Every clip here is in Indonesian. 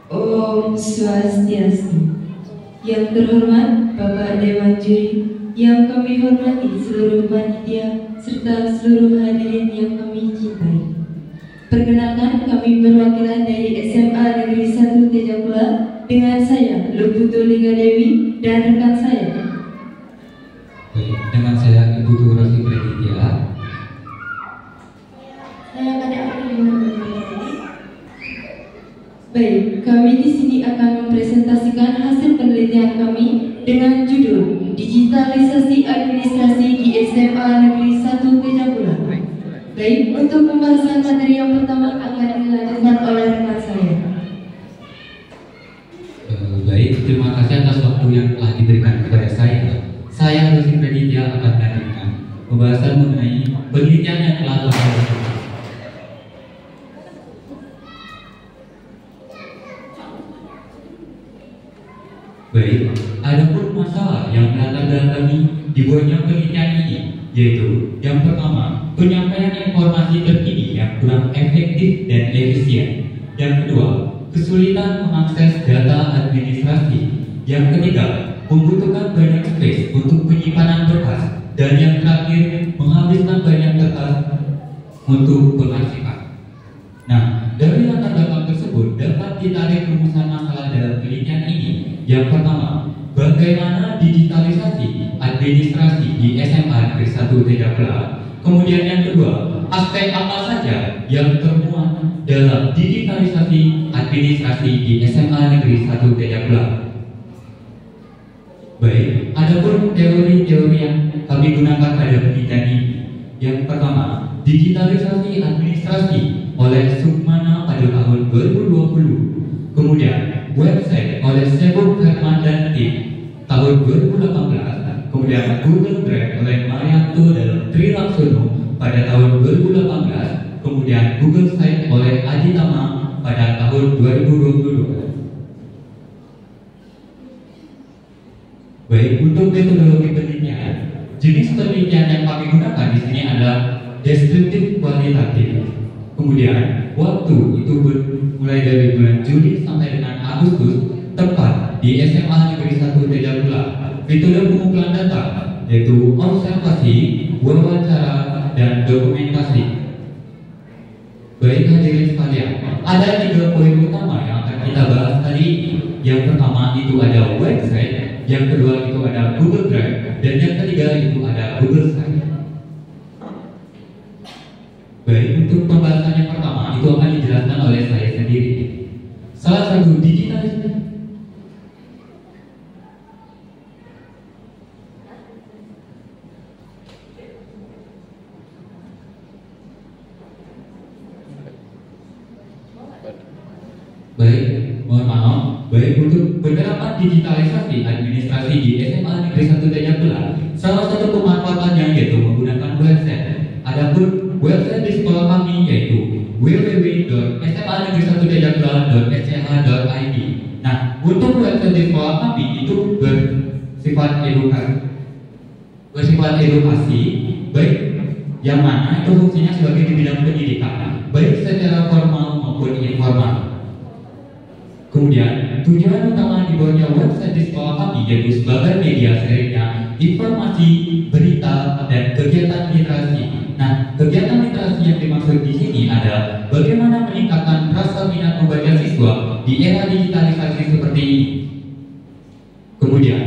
Om Swastiastu. Yang terhormat Bapak Dewan Juri, yang kami hormati seluruh panitia serta seluruh hadirin yang kami cintai. Perkenalkan, kami perwakilan dari SMA Negeri 1 Tejapula dengan saya Luputu Lingga Dewi dan rekan saya. Dengan saya Ibu Tu Rosi Praditya. Saya Kade April. Baik, kami di sini akan mempresentasikan hasil penelitian kami dengan judul Digitalisasi Administrasi di SMA Negeri 1 Tejapula. Baik, untuk pembahasan materi yang pertama akan dilanjutkan oleh rekan saya. Baik, terima kasih atas waktu yang telah diberikan kepada saya. Saya Rosi Praditya akan melanjutkan pembahasan mengenai penelitian yang telah dilakukan. Baik, ada pun masalah yang melatar belakangi dibuatnya penelitian ini, yaitu yang pertama, penyampaian informasi terkini yang kurang efektif dan efisien. Yang kedua, kesulitan mengakses data administrasi. Yang ketiga, membutuhkan banyak space untuk penyimpanan berkas. Dan yang terakhir, menghabiskan banyak kertas untuk pengarsipan. Nah, dari latar belakang tersebut dapat ditarik rumusan masalah dalam penelitian ini. Yang pertama, bagaimana digitalisasi administrasi di SMA Negeri 1 Tejapula. Kemudian yang kedua, aspek apa saja yang termuat dalam digitalisasi administrasi di SMA Negeri 1 Tejapula. Baik, adapun teori-teori yang kami gunakan pada penelitian ini. Yang pertama, digitalisasi administrasi oleh Sukmana pada tahun 2020. Kemudian website oleh Sebuk Herman dan tim tahun 2018. Kemudian Google Drive oleh Marianto dan Tri Laksono pada tahun 2018. Kemudian Google Site oleh Aditama pada tahun 2022. Baik, untuk metodologi penelitian, jenis penelitian yang kami gunakan di sini adalah deskriptif kualitatif. Kemudian waktu itu mulai dari bulan Juli sampai dengan Agustus, tepat di SMA Negeri 1 Tejapula. Metode pengumpulan data yaitu observasi, wawancara, dan dokumentasi. Baik hadirin sekalian, ada 3 poin utama yang akan kita bahas hari ini. Yang pertama itu ada website, yang kedua itu ada Google Drive, dan yang ketiga itu ada Google Site. Baik, untuk pembahasan yang pertama itu akan dijelaskan oleh saya sendiri. Salah satu digitalisasi. Baik, mohon maaf. Baik, untuk penerapan digitalisasi administrasi di SMA Negeri 1 Tejapula, salah satu pemanfaatannya yaitu menggunakan website. Adapun website di sekolah kami yaitu www.smanegeri1tejapula.sch.id. Nah, untuk website di sekolah kami itu bersifat edukasi, baik yang mana itu fungsinya sebagai di bidang pendidikan, baik secara formal maupun informal. Kemudian, tujuan utama dibuatnya website di sekolah kami yaitu sebagai media sharingnya informasi, berita, dan kegiatan literasi. Nah, kegiatan literasi yang dimaksud di sini adalah bagaimana meningkatkan rasa minat membaca siswa di era digitalisasi seperti ini. Kemudian,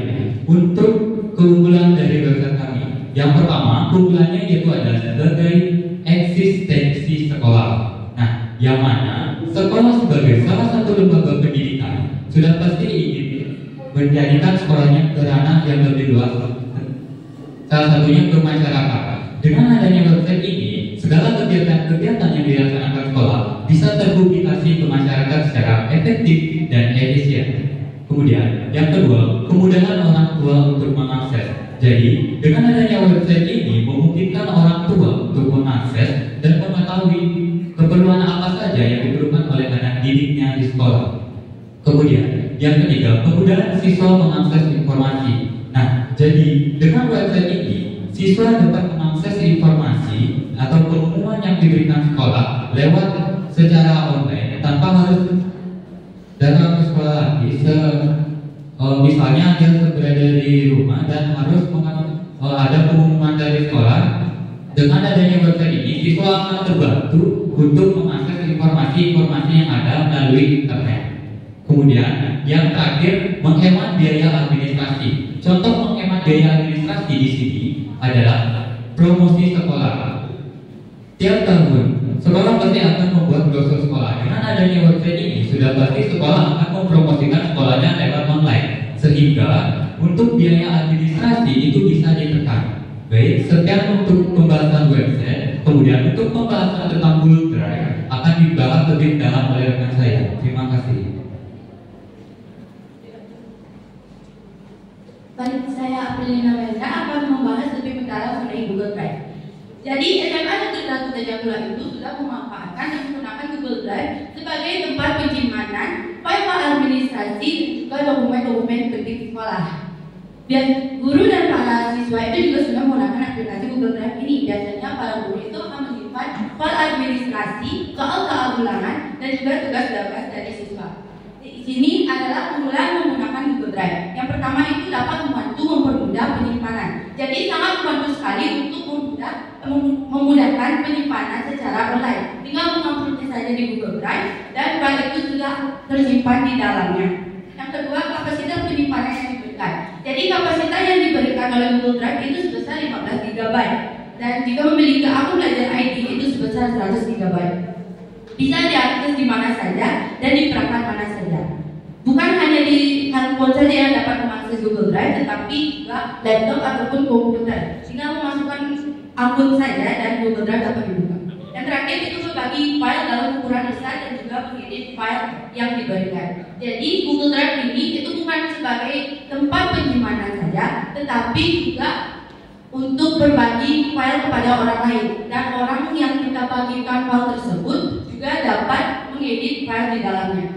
untuk keunggulan dari website kami, yang pertama keunggulannya yaitu adalah sebagai eksistensi sekolah. Nah, yang mana sekolah sebagai salah satu lembaga pendidikan sudah pasti ingin menjadikan sekolahnya ke ranah yang lebih luas, salah satunya ke masyarakat. Dengan adanya website ini, segala kegiatan-kegiatan yang dilaksanakan sekolah bisa terpublikasi ke masyarakat secara efektif dan efisien. Kemudian, yang kedua, kemudahan orang tua untuk mengakses. Jadi, dengan adanya website ini memungkinkan orang tua untuk mengakses dan mengetahui keperluan apa saja yang diperlukan oleh anak didiknya di sekolah. Kemudian, yang ketiga, kemudahan siswa mengakses informasi. Nah, jadi dengan website ini, siswa dapat mengakses informasi atau pengumuman yang diberikan sekolah lewat secara online tanpa harus datang ke Misalnya dia berada di rumah dan harus ada pengumuman dari sekolah. Dengan adanya website ini, siswa akan terbantu untuk mengakses informasi-informasi yang ada melalui internet. Kemudian, yang terakhir, menghemat biaya administrasi. Contoh menghemat biaya administrasi di sini adalah promosi sekolah. Tiap tahun, sekolah pasti akan membuat brosur sekolah. Dengan adanya website ini, sudah pasti sekolah akan mempromosikan sekolahnya lewat online, sehingga untuk biaya administrasi itu bisa ditekan. Baik, sekian untuk pembahasan website. Kemudian untuk pembahasan tentang Google Drive akan dibahas lebih dalam oleh rekan saya. Terima kasih. Baik, saya Aprilina Wendra akan membahas lebih mendalam mengenai Google Drive. Jadi SMA Negeri 1 Tajamula itu sudah memanfaatkan dan menggunakan Google Drive sebagai tempat penyimpanan file administrasi dan juga dokumen-dokumen penting sekolah. Dan guru dan para siswa itu juga sudah menggunakan aplikasi Google Drive ini. Biasanya para guru itu akan menyimpan file administrasi, soal-soal ulangan, dan juga tugas-tugas dari siswa. Di sini adalah penggunaan menggunakan Google Drive. Yang pertama itu dapat mempermudah penyimpanan. Jadi sangat membantu sekali untuk memudahkan penyimpanan secara online. Tinggal menguploadnya saja di Google Drive dan file itu sudah tersimpan di dalamnya. Yang kedua, kapasitas penyimpanan yang diberikan. Jadi kapasitas yang diberikan oleh Google Drive itu sebesar 15 GB dan jika memiliki akun belajar ID itu sebesar 100 GB. Bisa diakses di mana saja dan di perangkat mana saja. Bukan hanya di handphone saja yang dapat mengakses Google Drive, tetapi juga laptop ataupun komputer. Tinggal memasukkan akun saja dan Google Drive dapat dibuka. Yang terakhir itu berbagi file dalam ukuran besar dan juga mengedit file yang diberikan. Jadi Google Drive ini itu bukan sebagai tempat penyimpanan saja, tetapi juga untuk berbagi file kepada orang lain, dan orang yang kita bagikan file tersebut juga dapat mengedit file di dalamnya.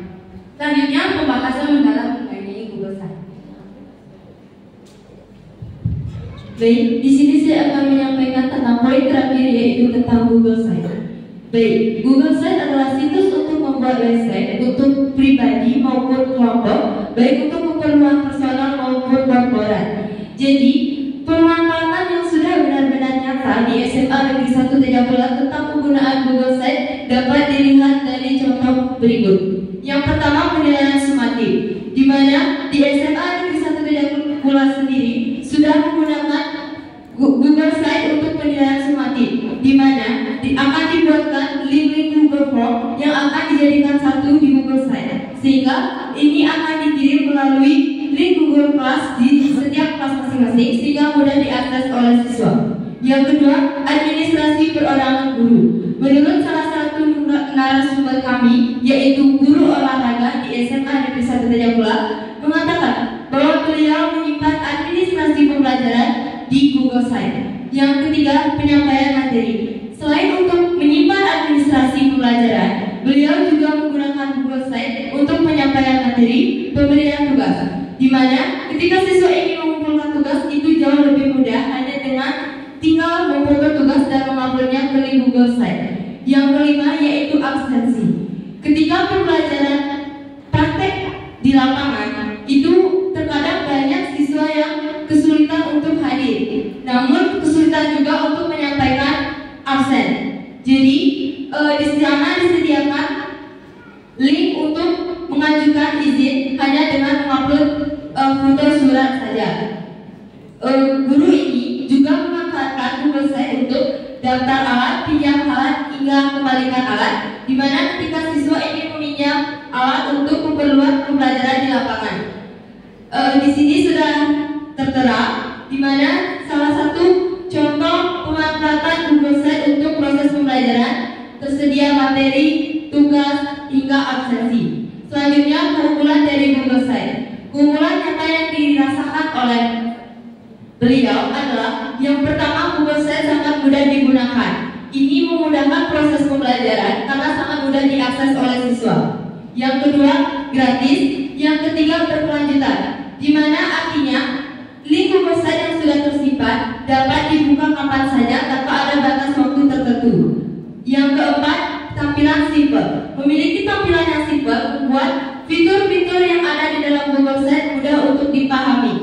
Selanjutnya pembahasan mendalam mengenai Google Site. Baik, di sini saya akan menyampaikan tentang poin terakhir, yaitu tentang Google Site. Baik, Google Site adalah situs untuk membuat website untuk pribadi maupun kelompok, baik untuk keperluan personal maupun korporat. Jadi, pemanfaatan yang sudah benar-benar nyata di SMA Negeri 1 Tajamula tentang penggunaan Google Site dapat dilihat dari contoh berikut. Yang pertama, penilaian sumatif, di mana di SMA Negeri 1 Tajamula sendiri sudah menggunakan Google Site untuk penilaian sumatif, di mana akan dibuatkan link-link Google Form yang akan dijadikan satu di Google Site, sehingga ini akan dikirim melalui link Google Class di setiap kelas masing-masing sehingga mudah diakses oleh siswa. Yang kedua, administrasi perorangan guru. Menurut salah satu narasumber kami, yaitu guru olahraga di SMA Negeri 1 Tajamula, mengatakan bahwa beliau menyimpan administrasi pembelajaran di Google Site. Yang ketiga, penyampaian materi. Selain untuk menyimpan administrasi pembelajaran, beliau juga menggunakan Google Site untuk penyampaian materi pemberian tugas, di mana ketika siswa ingin mengumpulkan tugas itu jauh lebih mudah hanya dengan tinggal memfoto tugas dan menguploadnya ke link Google Site. Yang kelima, yaitu absensi. Ketika pembelajaran praktek di lapangan itu terkadang banyak siswa yang kesulitan untuk hadir, namun kesulitan juga untuk menyampaikan absen. Jadi di sana disediakan link untuk mengajukan izin hanya dengan mengupload foto surat saja. Guru ini juga memanfaatkan Google Site untuk daftar alat, pinjam alat, hingga kembalikan alat, di mana ketika siswa ingin meminjam alat untuk keperluan pembelajaran di lapangan. Di sini sudah tertera di mana salah satu contoh pemanfaatan Google Site untuk proses pembelajaran, tersedia materi, tugas, hingga absensi. Selanjutnya, keunggulan dari Google Site. Keunggulan nyata yang dirasakan oleh beliau adalah yang pertama, Google Site sangat mudah digunakan. Ini memudahkan proses pembelajaran karena sangat mudah diakses oleh siswa. Yang kedua, gratis. Yang ketiga, berkelanjutan, di mana artinya link Google Site yang sudah tersimpan dapat dibuka kapan saja tanpa ada batas waktu tertentu. Yang keempat, tampilan simpel. Memiliki tampilan yang simpel membuat fitur-fitur yang ada di dalam Google Site mudah untuk dipahami.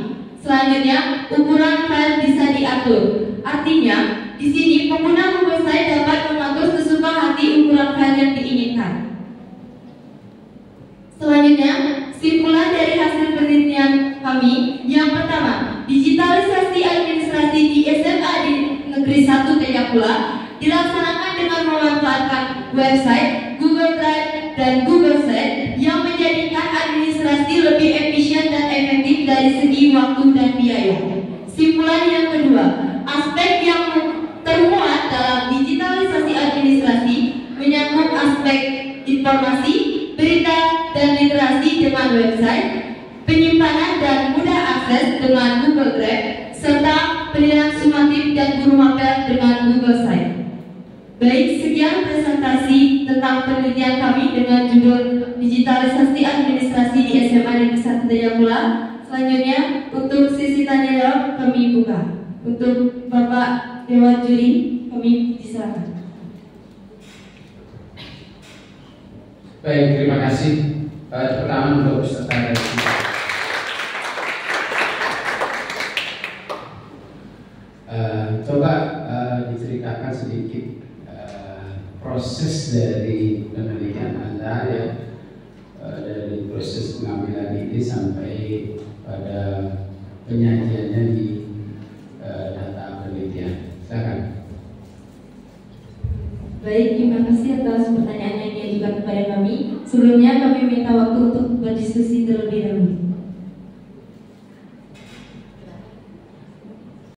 Selanjutnya, ukuran file bisa diatur. Artinya, di sini pengguna Google Site dapat mengatur sesuka hati ukuran file yang diinginkan. Selanjutnya, simpulan dari hasil penelitian kami. Yang pertama, digitalisasi administrasi di SMA di Negeri 1 Tejapula dilaksanakan dengan memanfaatkan website, Google Drive, dan Google Site yang menjadikan administrasi lebih efisien dan efektif dari segi waktu dan biaya. Simpulan yang kedua, aspek yang termuat dalam digitalisasi administrasi menyangkut aspek informasi, berita, dan literasi dengan website, penyimpanan dan mudah akses dengan Google Drive, serta penilaian sumatif dan guru mapel dengan Google Site. Baik, sekian presentasi tentang penelitian kami dengan judul Digitalisasi Administrasi di SMA Negeri 1 Tejapula. Selanjutnya, untuk sesi tanya jawab kami buka. Untuk Bapak Dewan Juri, kami diserahkan. Baik, terima kasih. Pertama untuk peserta dari kita. Coba diceritakan sedikit proses dari penelitian Anda ya, dari proses pengambilan ini sampai pada penyajiannya di data penelitian. Silakan. Baik, terima kasih atas pertanyaan yang diajukan kepada kami. Sebelumnya kami minta waktu untuk berdiskusi terlebih dahulu.